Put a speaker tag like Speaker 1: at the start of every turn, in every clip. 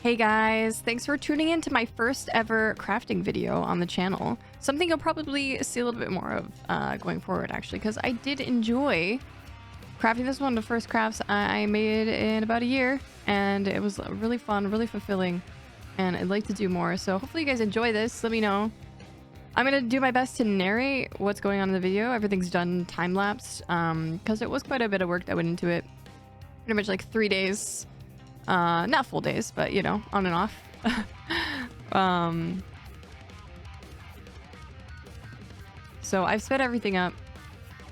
Speaker 1: Hey guys, thanks for tuning in to my first ever crafting video on the channel. Something you'll probably see a little bit more of going forward actually, because I did enjoy crafting. This one of the first crafts I made in about a year, and it was really fun, really fulfilling, and I'd like to do more. So hopefully you guys enjoy this. Let me know. I'm gonna do my best to narrate what's going on in the video. Everything's done time-lapsed because it was quite a bit of work that went into it. Pretty much like 3 days. Not full days, but you know, on and off. So I've sped everything up,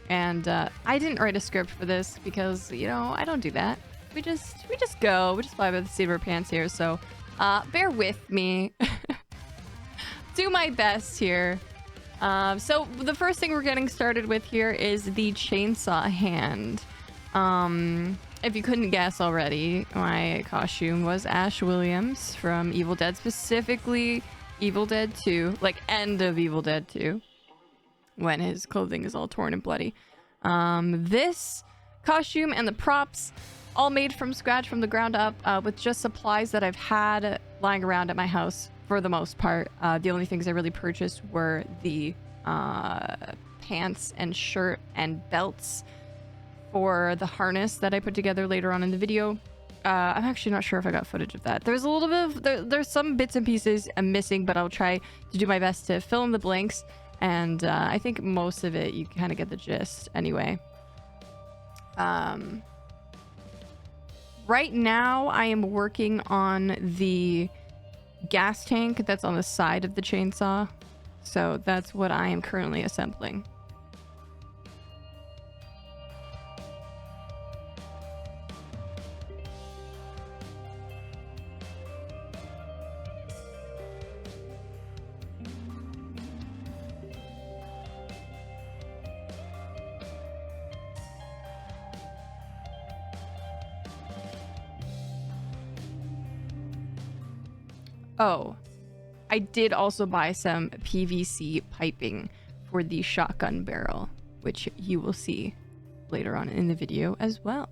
Speaker 1: and I didn't write a script for this because, you know, I don't do that. We just go. We just fly by the seat of our pants here. So bear with me. Do my best here. So the first thing we're getting started with here is the chainsaw hand. If you couldn't guess already, my costume was Ash Williams from Evil Dead, specifically Evil Dead 2, like end of Evil Dead 2, when his clothing is all torn and bloody. This costume and the props, all made from scratch from the ground up, with just supplies that I've had lying around at my house for the most part. The only things I really purchased were the pants and shirt and belts for the harness that I put together later on in the video. I'm actually not sure if I got footage of that. There's a little bit of there's some bits and pieces I'm missing, but I'll try to do my best to fill in the blanks, and I think most of it you kind of get the gist anyway. Right now I am working on the gas tank that's on the side of the chainsaw, so that's what I am currently assembling. Oh, I did also buy some PVC piping for the shotgun barrel, which you will see later on in the video as well.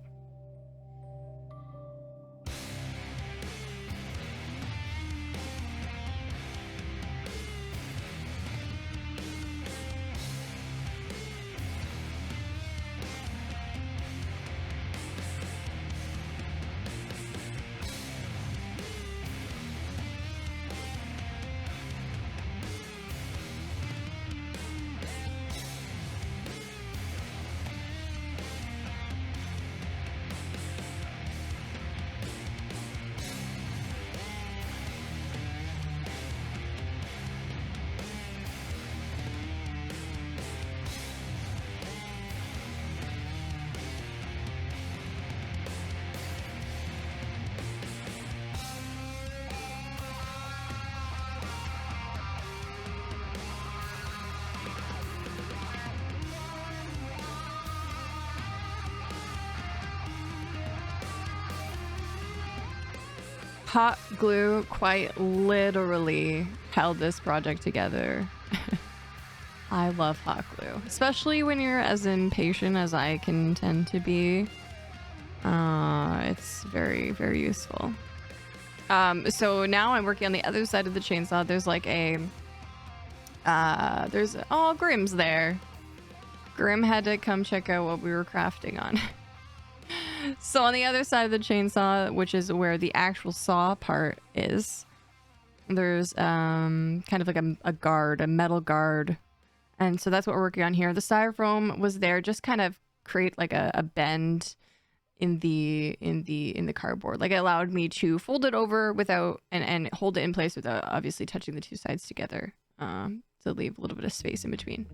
Speaker 1: Hot glue quite literally held this project together. I love hot glue, especially when you're as impatient as I can tend to be. It's very, very useful. So now I'm working on the other side of the chainsaw. There's like a oh, Grim's there. Grim had to come check out what we were crafting on. So on the other side of the chainsaw, which is where the actual saw part is, there's kind of like a guard, a metal guard, and so that's what we're working on here. The styrofoam was there just kind of create like a bend in the cardboard. Like it allowed me to fold it over without and hold it in place without obviously touching the two sides together, to leave a little bit of space in between.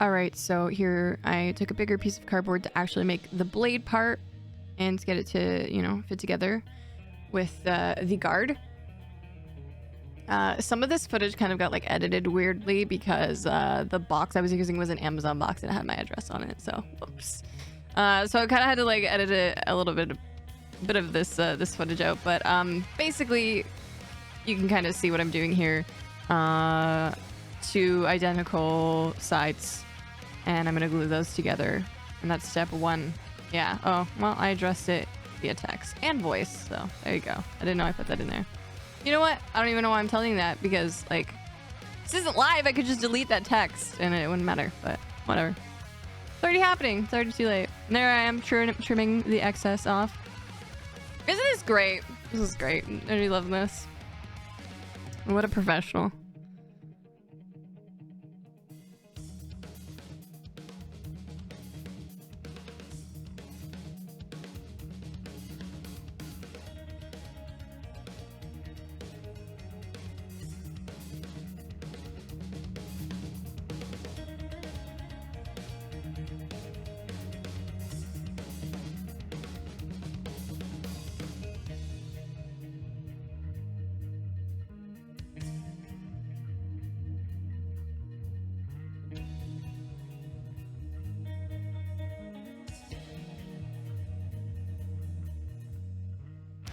Speaker 1: All right, so here I took a bigger piece of cardboard to actually make the blade part and to get it to, you know, fit together with the guard. Some of this footage kind of got like edited weirdly because the box I was using was an Amazon box and it had my address on it. So, whoops. So I kind of had to like edit it a little bit of this this footage out. But basically, you can kind of see what I'm doing here. Two identical sides, and I'm gonna glue those together. And that's step one. Yeah. Oh, well, I addressed it via text and voice. So there you go. I didn't know I put that in there. You know what? I don't even know why I'm telling you that because, like, this isn't live. I could just delete that text and it wouldn't matter, but whatever. It's already happening. It's already too late. And there I am trimming the excess off. Isn't this great? This is great. I really love this. What a professional.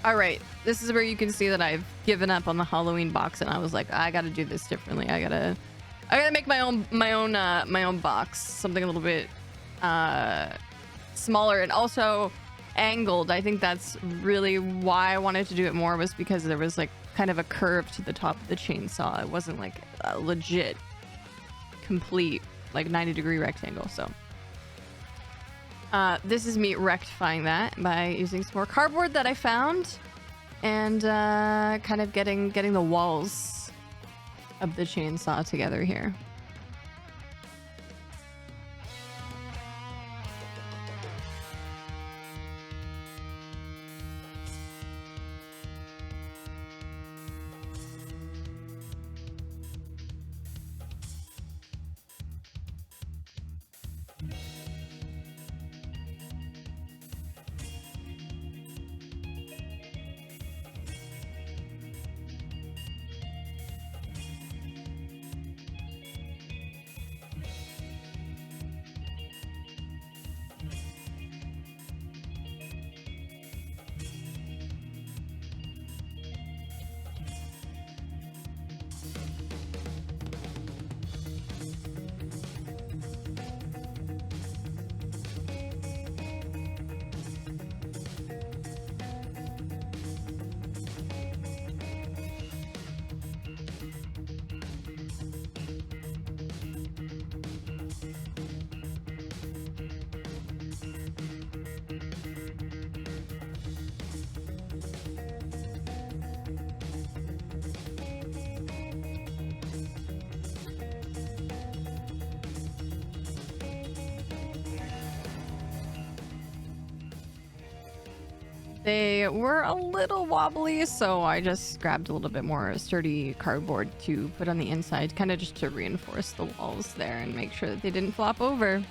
Speaker 1: All right, this is where you can see that I've given up on the Halloween box, and I was like, I gotta do this differently. I gotta make my own box, something a little bit smaller and also angled. I think that's really why I wanted to do it more, was because there was like kind of a curve to the top of the chainsaw. It wasn't like a legit, complete like 90-degree rectangle. So this is me rectifying that by using some more cardboard that I found and kind of getting the walls of the chainsaw together here. They were a little wobbly, so I just grabbed a little bit more sturdy cardboard to put on the inside, kind of just to reinforce the walls there and make sure that they didn't flop over.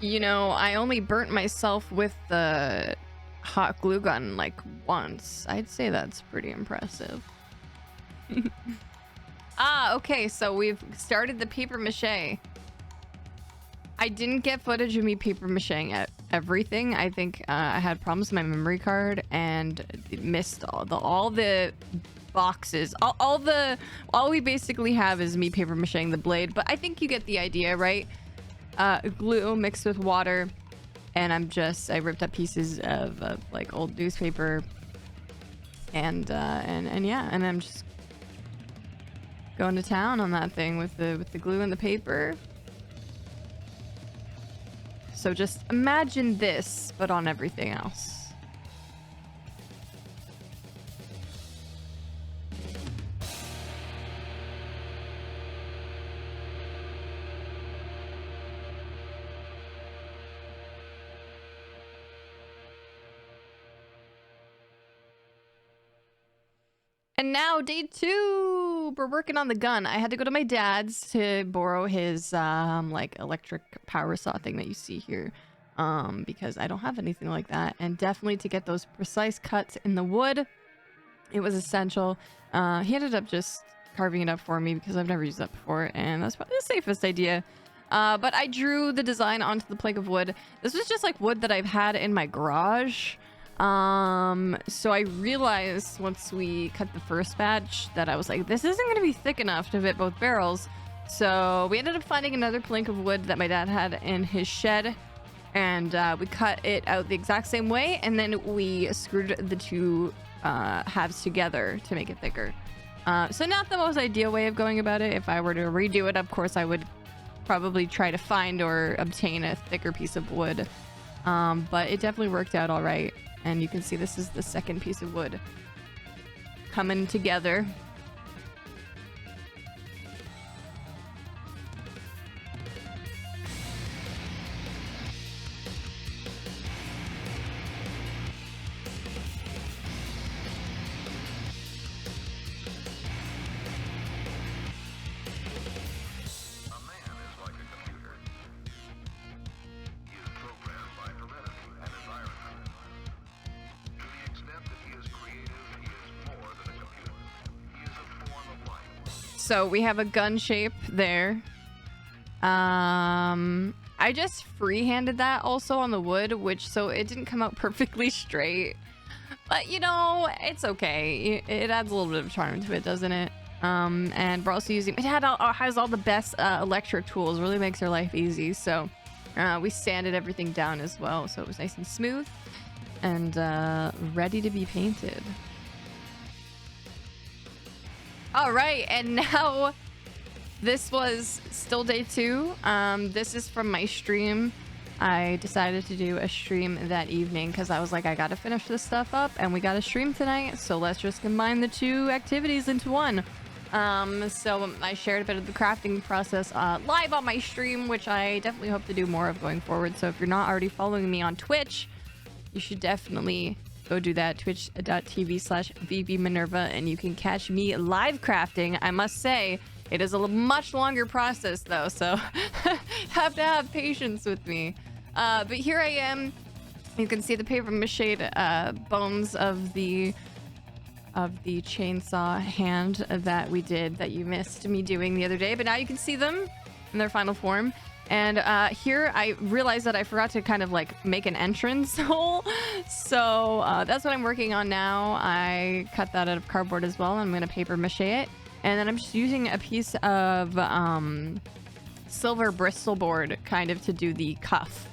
Speaker 1: You know, I only burnt myself with the hot glue gun like once. I'd say that's pretty impressive. Okay, so we've started the paper mache. I didn't get footage of me paper macheing at everything. I think I had problems with my memory card and missed all the boxes. All we basically have is me paper macheing the blade, but I think you get the idea, right? Glue mixed with water, and I ripped up pieces of like old newspaper, and yeah, and I'm just going to town on that thing with the glue and the paper. So just imagine this, but on everything else. And now day 2, we're working on the gun. I had to go to my dad's to borrow his like electric power saw thing that you see here, because I don't have anything like that. And definitely to get those precise cuts in the wood, it was essential. He ended up just carving it up for me because I've never used that before, and that's probably the safest idea. But I drew the design onto the plank of wood. This was just like wood that I've had in my garage. So I realized once we cut the first batch that I was like, this isn't going to be thick enough to fit both barrels. So we ended up finding another plank of wood that my dad had in his shed, and we cut it out the exact same way, and then we screwed the two halves together to make it thicker. So not the most ideal way of going about it. If I were to redo it, of course I would probably try to find or obtain a thicker piece of wood, but it definitely worked out all right. And you can see this is the second piece of wood coming together. So we have a gun shape there. I just freehanded that also on the wood, so it didn't come out perfectly straight. But you know, it's okay. It adds a little bit of charm to it, doesn't it? And we're also using, it has all the best electric tools, really makes our life easy. So we sanded everything down as well, so it was nice and smooth and ready to be painted. All right, and now this was still day 2. This is from my stream. I decided to do a stream that evening because I was like, I gotta finish this stuff up, and we got a stream tonight, so let's just combine the 2 activities into one. So I shared a bit of the crafting process live on my stream, which I definitely hope to do more of going forward. So if you're not already following me on Twitch, you should definitely go do that, twitch.tv/VBMinerva, and you can catch me live crafting. I must say, it is a much longer process though, so have to have patience with me. But here I am. You can see the paper mache bones of the chainsaw hand that we did, that you missed me doing the other day, but now you can see them in their final form. And here I realized that I forgot to kind of like make an entrance hole. So that's what I'm working on now. I cut that out of cardboard as well. I'm going to paper mache it. And then I'm just using a piece of silver Bristol board kind of to do the cuff.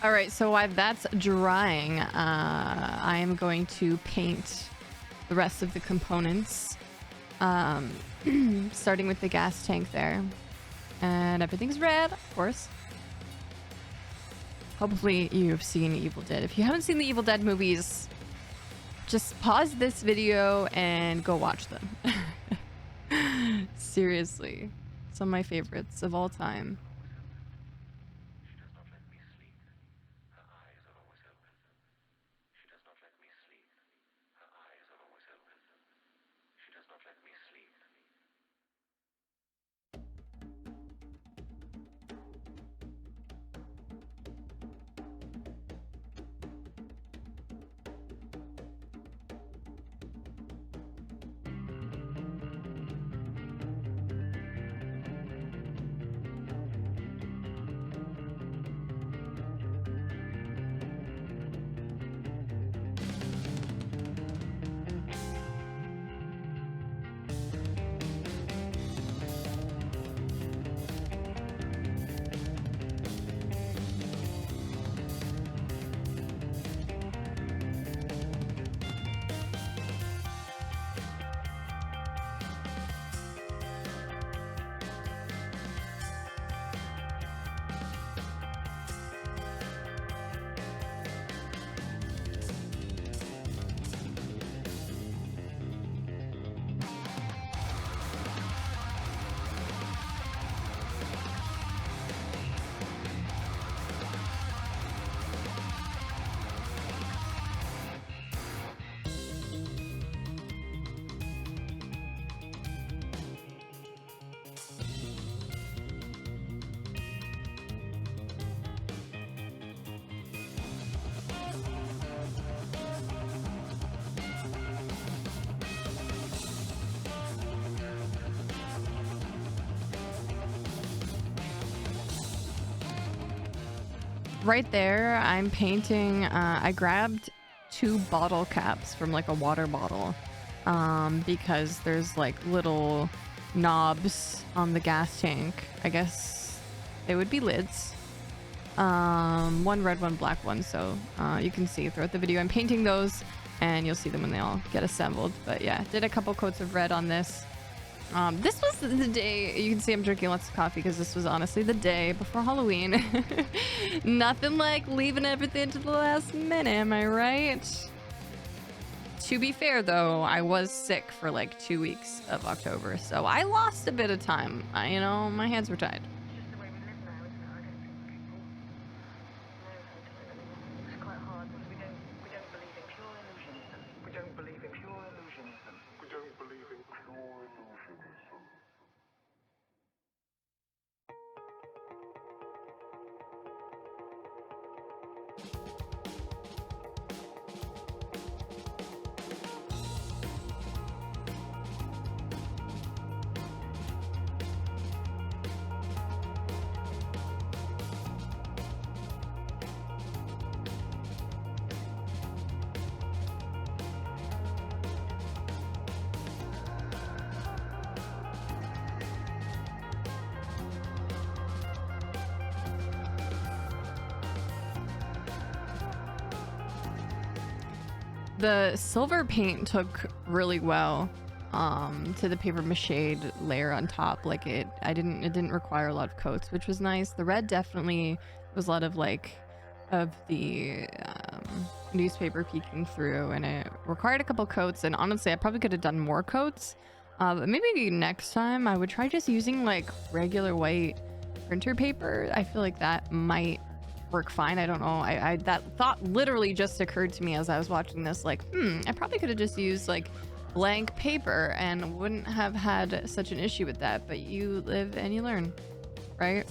Speaker 1: All right, so while that's drying, I am going to paint the rest of the components, starting with the gas tank there. And everything's red, of course. Hopefully you've seen Evil Dead. If you haven't seen the Evil Dead movies, just pause this video and go watch them. Seriously, some of my favorites of all time. Right there, I'm painting, I grabbed 2 bottle caps from like a water bottle, because there's like little knobs on the gas tank. I guess they would be lids. One red, one black one, so you can see throughout the video I'm painting those, and you'll see them when they all get assembled. But yeah, did a couple coats of red on this. This was the day, you can see I'm drinking lots of coffee because this was honestly the day before Halloween. Nothing like leaving everything to the last minute, am I right? To be fair though, I was sick for like 2 weeks of October, so I lost a bit of time. You know, my hands were tied. The silver paint took really well to the paper mache layer on top. Like it didn't require a lot of coats, which was nice. The red definitely was a lot of like of the newspaper peeking through, and it required a couple coats. And honestly, I probably could have done more coats, but maybe next time I would try just using like regular white printer paper. I feel like that might work fine. I don't know. I that thought literally just occurred to me as I was watching this, like, I probably could have just used like blank paper and wouldn't have had such an issue with that. But you live and you learn, right?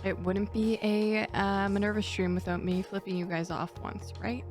Speaker 1: It wouldn't be a Minerva stream without me flipping you guys off once, right?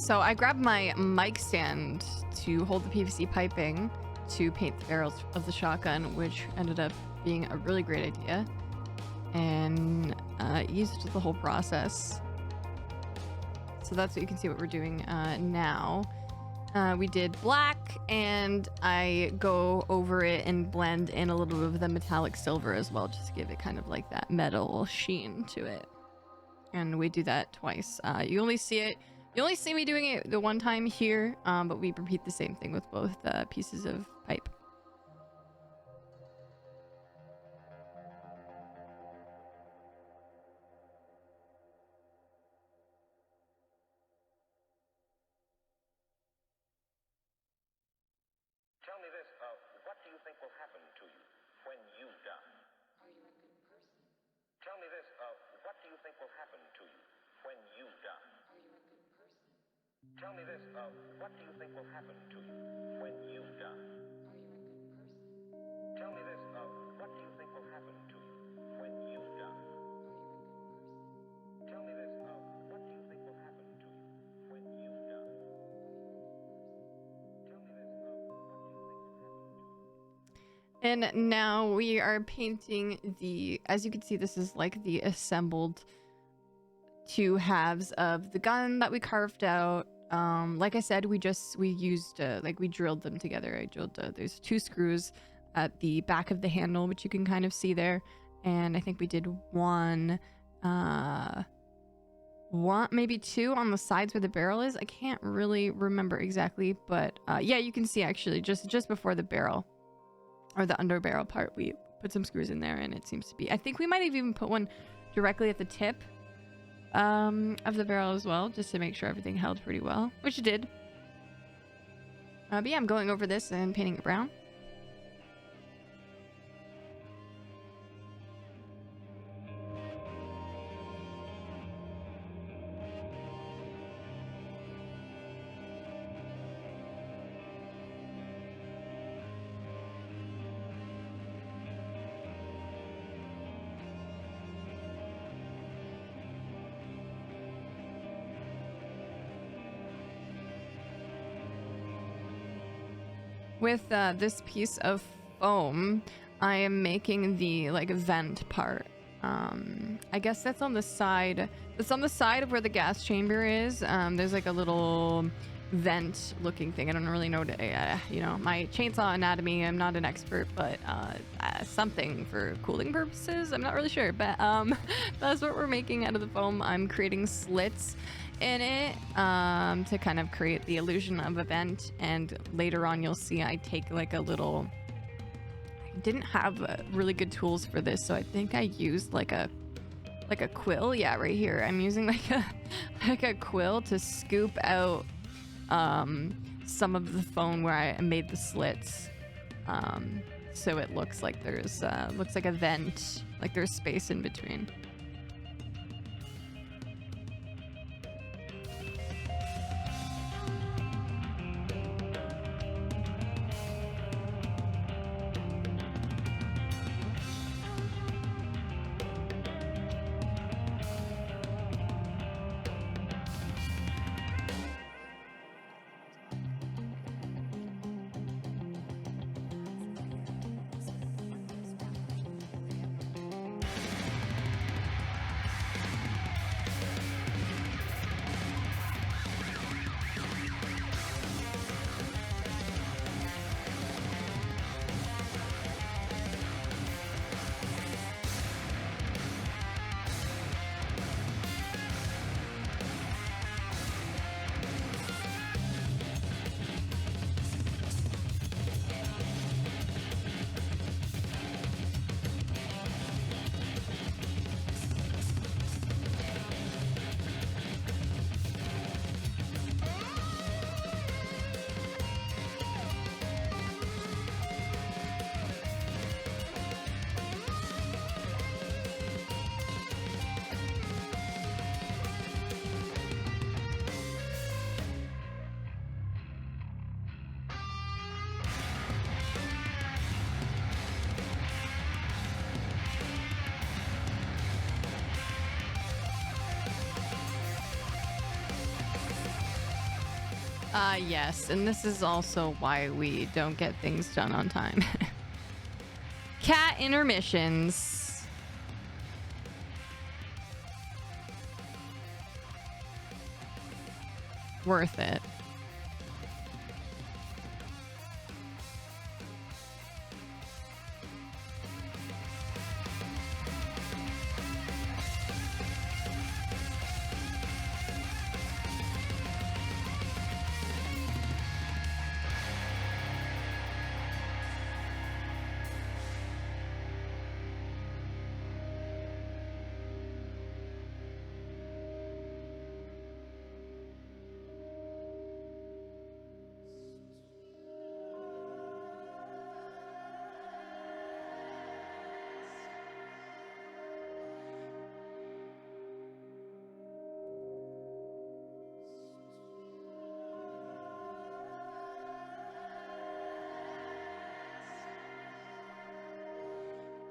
Speaker 1: So I grabbed my mic stand to hold the PVC piping to paint the barrels of the shotgun, which ended up being a really great idea, and eased the whole process. So that's what you can see what we're doing now. We did black, and I go over it and blend in a little bit of the metallic silver as well, just to give it kind of like that metal sheen to it. And we do that twice. You only see me doing it the one time here, but we repeat the same thing with both pieces of pipe.
Speaker 2: Tell me this, what do you think will happen to you when you die? Are you a good person? Tell me this, what do you think will happen to you when you die? Are you a good person? Tell me this, what do you think will happen to you when you die? Are you a good person? Tell me this, what do you think will happen to you when you die? Are you a good person? Tell me this, what do you think will happen to you when you die? Tell me this, what do you think will happen to you?
Speaker 1: And now we are painting the, as you can see, this is like the assembled two halves of the gun that we carved out. Like I said, we used like we drilled them together. I drilled there's two screws at the back of the handle, which you can kind of see there, and I think we did one maybe two on the sides where the barrel is. I can't really remember exactly, but yeah, you can see actually just before the barrel, or the under barrel part, we put some screws in there, and it seems to be, I think we might have even put one directly at the tip of the barrel as well, just to make sure everything held pretty well, which it did. But yeah, I'm going over this and painting it brown. With this piece of foam, I am making the like vent part. I guess that's on the side. It's on the side of where the gas chamber is. There's like a little vent looking thing. I don't really know, you know, my chainsaw anatomy. I'm not an expert, but something for cooling purposes. I'm not really sure, but that's what we're making out of the foam. I'm creating slits in it to kind of create the illusion of a vent, and later on you'll see I take like a little, I didn't have really good tools for this, so I think I used like a quill. Yeah, right here I'm using like a quill to scoop out some of the foam where I made the slits, so it looks like there's looks like a vent, like there's space in between. Yes, and this is also why we don't get things done on time. Cat intermissions. Worth it.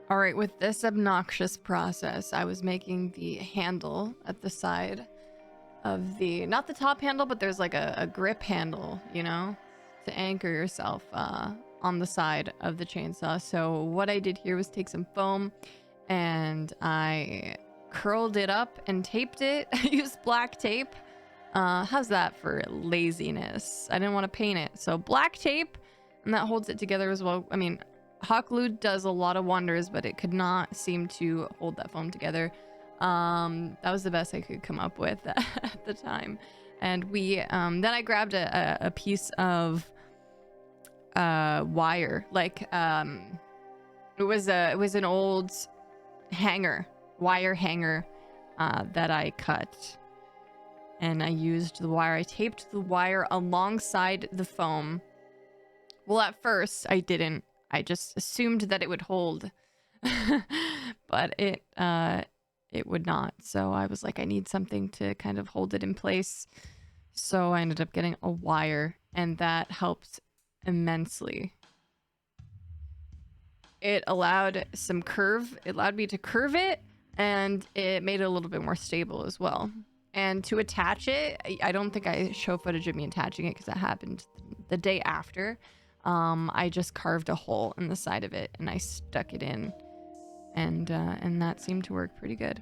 Speaker 1: All right, with this obnoxious process, I was making the handle at the side of the, not the top handle, but there's like a grip handle, you know, to anchor yourself on the side of the chainsaw. So what I did here was take some foam and I curled it up and taped it. I used black tape. How's that for laziness? I didn't want to paint it. So black tape, and that holds it together as well. I mean, hot glue does a lot of wonders, but it could not seem to hold that foam together. That was the best I could come up with at the time. And we then I grabbed a piece of wire, like it was an old wire hanger that I cut, and I used the wire. I taped the wire alongside the foam. Well, at first I didn't. I just assumed that it would hold, but it would not. So I was like, I need something to kind of hold it in place. So I ended up getting a wire, and that helped immensely. It allowed some curve. It allowed me to curve it, and it made it a little bit more stable as well. And to attach it, I don't think I show footage of me attaching it because that happened the day after. I just carved a hole in the side of it and I stuck it in, and that seemed to work pretty good.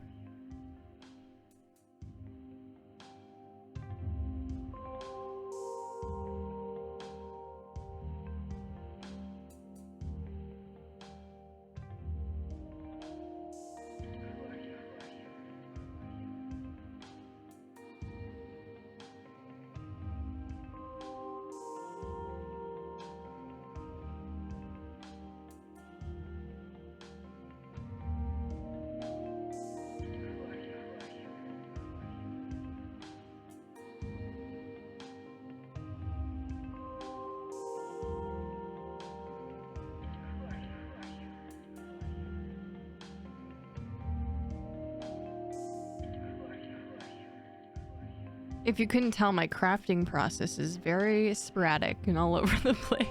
Speaker 1: If you couldn't tell, my crafting process is very sporadic and all over the place.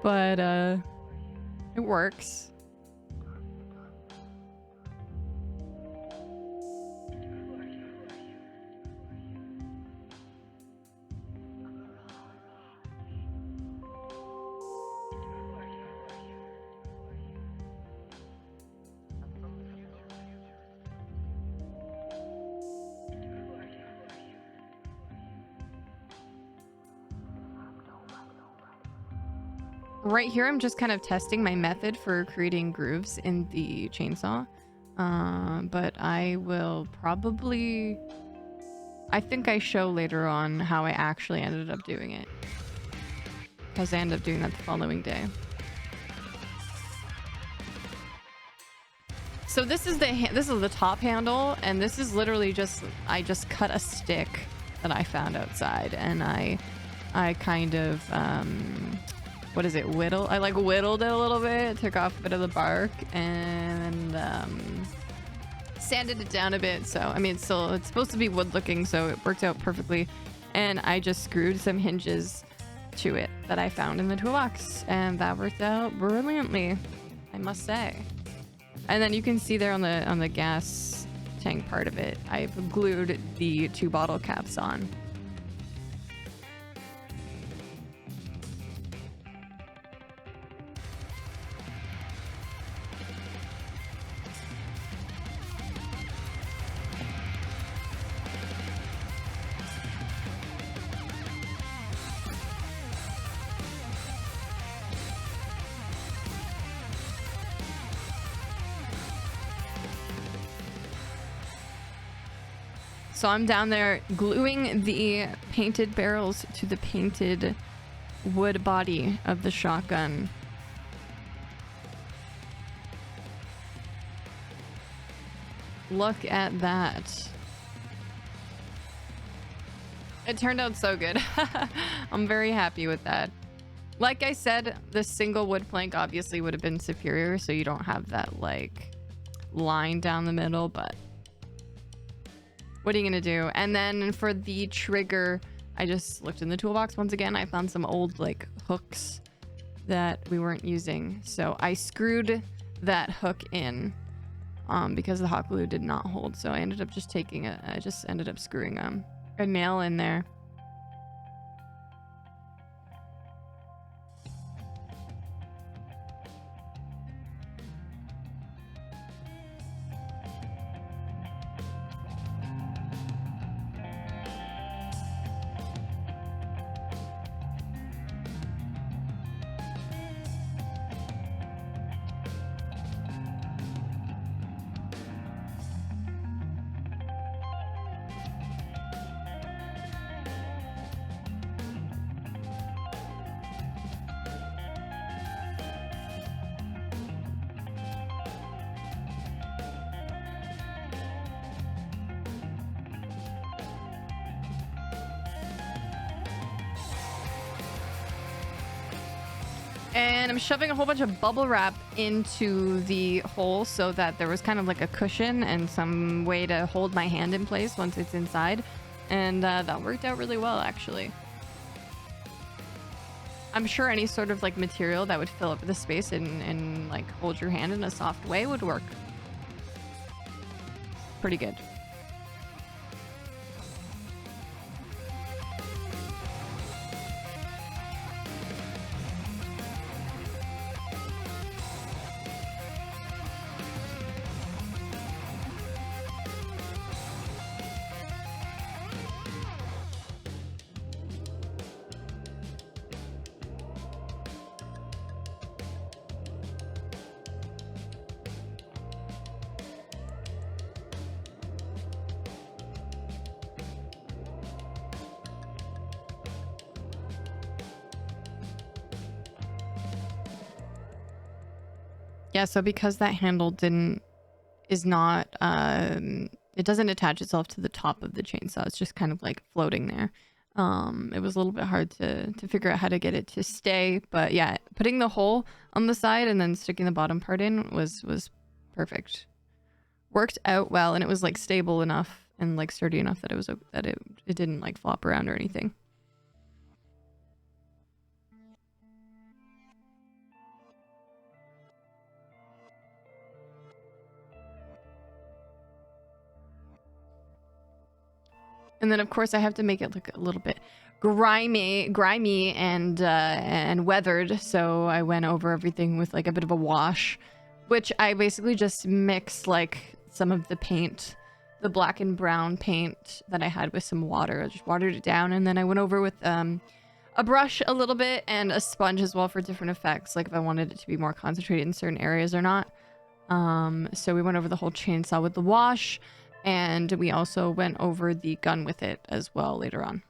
Speaker 1: But it works. Right here, I'm just kind of testing my method for creating grooves in the chainsaw. But I will probably... I think I show later on how I actually ended up doing it, because I ended up doing that the following day. So this is the top handle, and this is literally just... I just cut a stick that I found outside, and I kind of... what is it? I like whittled it a little bit, took off a bit of the bark, and sanded it down a bit. So I mean, it's supposed to be wood looking, so it worked out perfectly. And I just screwed some hinges to it that I found in the toolbox, and that worked out brilliantly, I must say. And then you can see there on the gas tank part of it, I've glued the 2 bottle caps on. So I'm down there gluing the painted barrels to the painted wood body of the shotgun. Look at that. It turned out so good. I'm very happy with that. Like I said, the single wood plank obviously would have been superior, so you don't have that like line down the middle, but what are you gonna do? And then for the trigger, I just looked in the toolbox once again. I found some old like hooks that we weren't using, so I screwed that hook in because the hot glue did not hold. So I ended up just taking it. I just ended up screwing a nail in there. And I'm shoving a whole bunch of bubble wrap into the hole so that there was kind of like a cushion and some way to hold my hand in place once it's inside. And that worked out really well, actually. I'm sure any sort of like material that would fill up the space and like hold your hand in a soft way would work pretty good. Yeah, so because that handle is not, it doesn't attach itself to the top of the chainsaw. It's just kind of like floating there. It was a little bit hard to figure out how to get it to stay, but yeah, putting the hole on the side and then sticking the bottom part in was perfect. Worked out well, and it was like stable enough and like sturdy enough that it didn't like flop around or anything. And then of course I have to make it look a little bit grimy and weathered. So I went over everything with like a bit of a wash, which I basically just mixed like some of the paint, the black and brown paint that I had with some water. I just watered it down, and then I went over with a brush a little bit and a sponge as well for different effects, like if I wanted it to be more concentrated in certain areas or not. So we went over the whole chainsaw with the wash. And we also went over the gun with it as well later on.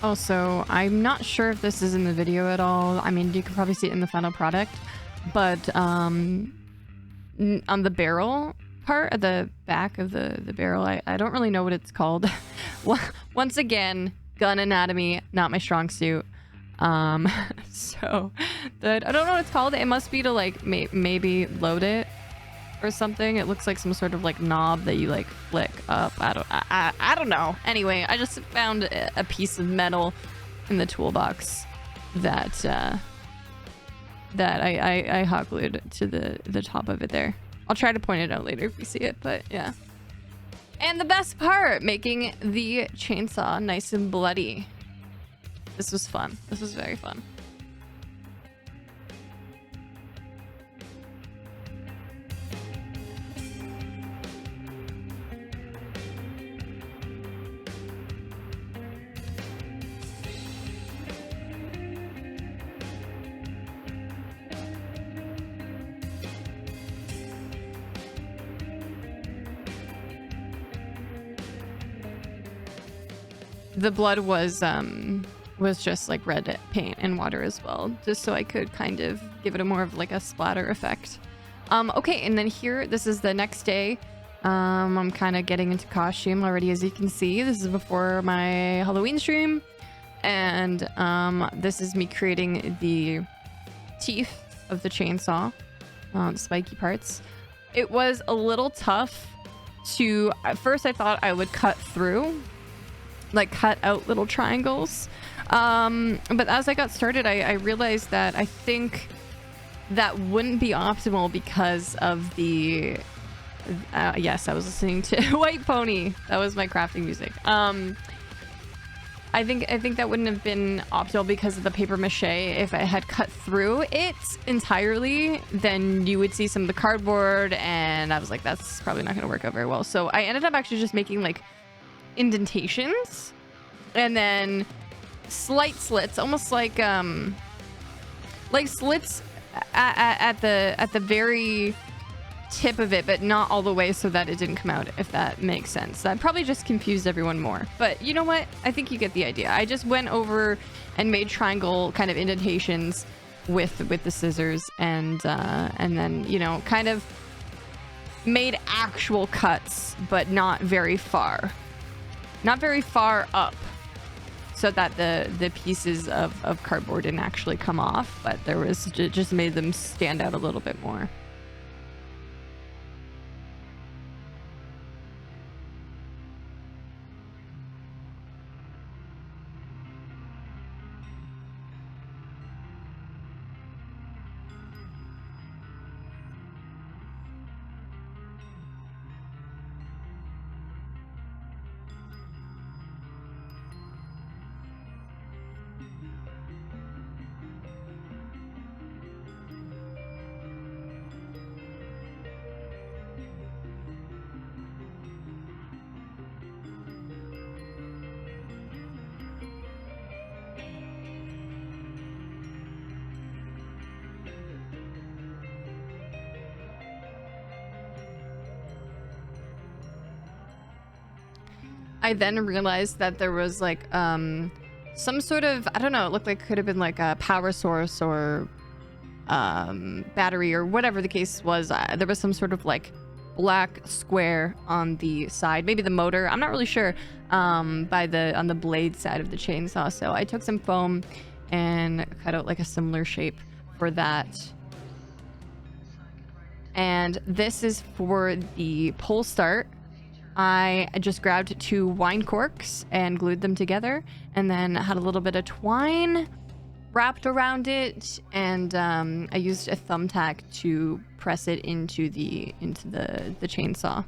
Speaker 1: Also, I'm not sure if this is in the video at all. I mean, you can probably see it in the final product, but on the barrel part at the back of the barrel, I don't really know what it's called. Once again, gun anatomy, not my strong suit. So I don't know what it's called. It must be to like maybe load it or something. It looks like some sort of like knob that you like flick up. I don't know. Anyway, I just found a piece of metal in the toolbox that that I hot glued to the top of it there. I'll try to point it out later if we see it, but yeah. And the best part, making the chainsaw nice and bloody. This was fun. This was very fun. The blood was just like red paint and water as well, just so I could kind of give it a more of like a splatter effect. Okay, and then here, this is the next day. I'm kind of getting into costume already, as you can see. This is before my Halloween stream, and this is me creating the teeth of the chainsaw, the spiky parts. It was a little tough to, at first I thought I would cut through, like cut out little triangles, but as I got started, I realized that I think that wouldn't be optimal because of the yes, I was listening to White Pony. That was my crafting music. I think that wouldn't have been optimal because of the paper mache. If I had cut through it entirely, then you would see some of the cardboard, and I was like, that's probably not going to work out very well. So I ended up actually just making like indentations and then slight slits, almost like slits at the very tip of it, but not all the way, so that it didn't come out, if that makes sense. That probably just confused everyone more, but you know what, I think you get the idea. I just went over and made triangle kind of indentations with the scissors, and then, you know, kind of made actual cuts, but not very far up, so that the pieces of cardboard didn't actually come off, but there was, it just made them stand out a little bit more. I then realized that there was like some sort of, I don't know, it looked like it could have been like a power source or battery or whatever the case was. There was some sort of like black square on the side, maybe the motor, I'm not really sure, on the blade side of the chainsaw. So I took some foam and cut out like a similar shape for that. And this is for the pull start. I just grabbed 2 wine corks and glued them together, and then had a little bit of twine wrapped around it, and I used a thumbtack to press it into the chainsaw.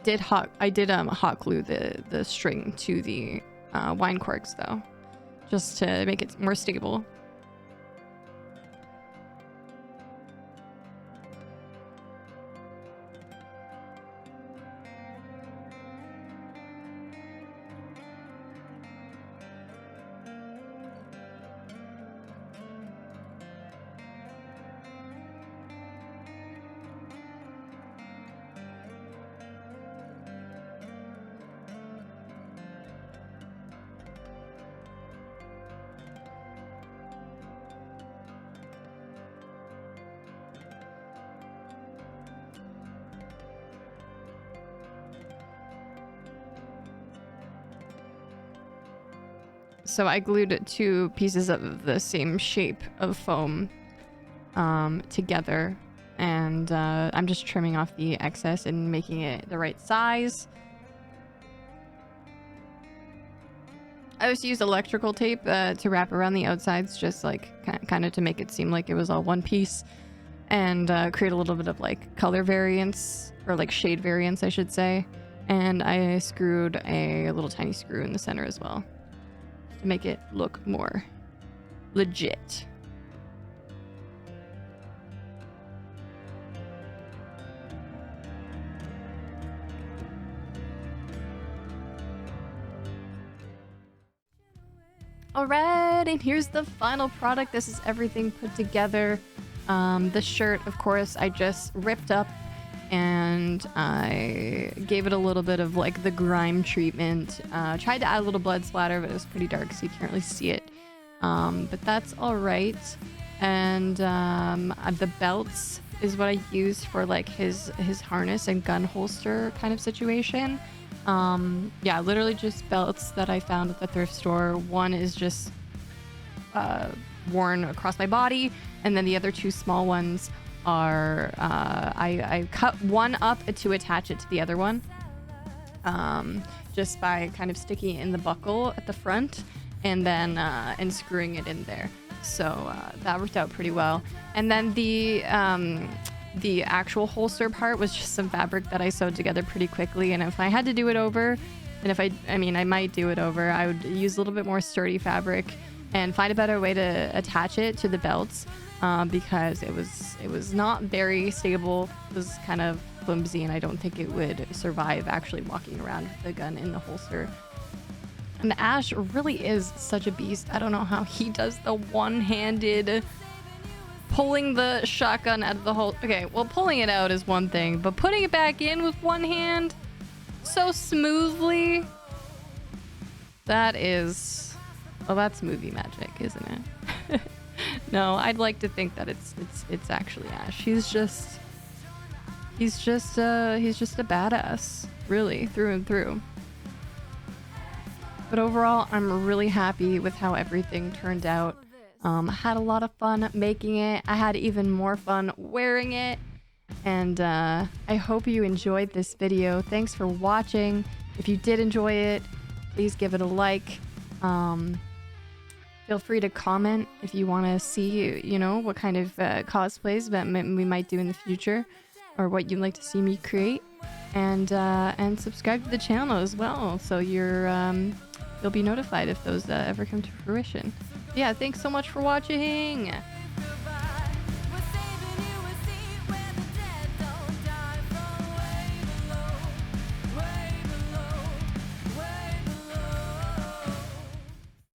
Speaker 1: I did hot glue the string to the wine corks though, just to make it more stable. So I glued 2 pieces of the same shape of foam together, and I'm just trimming off the excess and making it the right size. I also used electrical tape to wrap around the outsides, just like kind of to make it seem like it was all one piece, and create a little bit of like color variance, or like shade variance I should say. And I screwed a little tiny screw in the center as well to make it look more legit. Alright, and here's the final product. This is everything put together. The shirt, of course, I just ripped up and I gave it a little bit of like the grime treatment. Tried to add a little blood splatter, but it was pretty dark, so you can't really see it. But that's alright. And the belts is what I used for like his harness and gun holster kind of situation. Yeah, literally just belts that I found at the thrift store. One is just worn across my body, and then the other 2 small ones are I cut one up to attach it to the other one, just by kind of sticking it in the buckle at the front and then and screwing it in there. So that worked out pretty well. And then the actual holster part was just some fabric that I sewed together pretty quickly. And if I had to do it over, and I mean, I might do it over, I would use a little bit more sturdy fabric and find a better way to attach it to the belts, because it was not very stable. It was kind of flimsy, and I don't think it would survive actually walking around with the gun in the holster. And Ash really is such a beast. I don't know how he does the one-handed pulling the shotgun out of the hole. Okay, well, pulling it out is one thing, but putting it back in with one hand so smoothly, that is, well, that's movie magic, isn't it? No, I'd like to think that it's actually Ash. He's just a badass, really, through and through. But overall, I'm really happy with how everything turned out. I had a lot of fun making it. I had even more fun wearing it. And I hope you enjoyed this video. Thanks for watching. If you did enjoy it, please give it a like. Feel free to comment if you want to see, you know, what kind of cosplays that we might do in the future, or what you'd like to see me create. And subscribe to the channel as well, so you'll be notified if those ever come to fruition. Yeah, thanks so much for watching.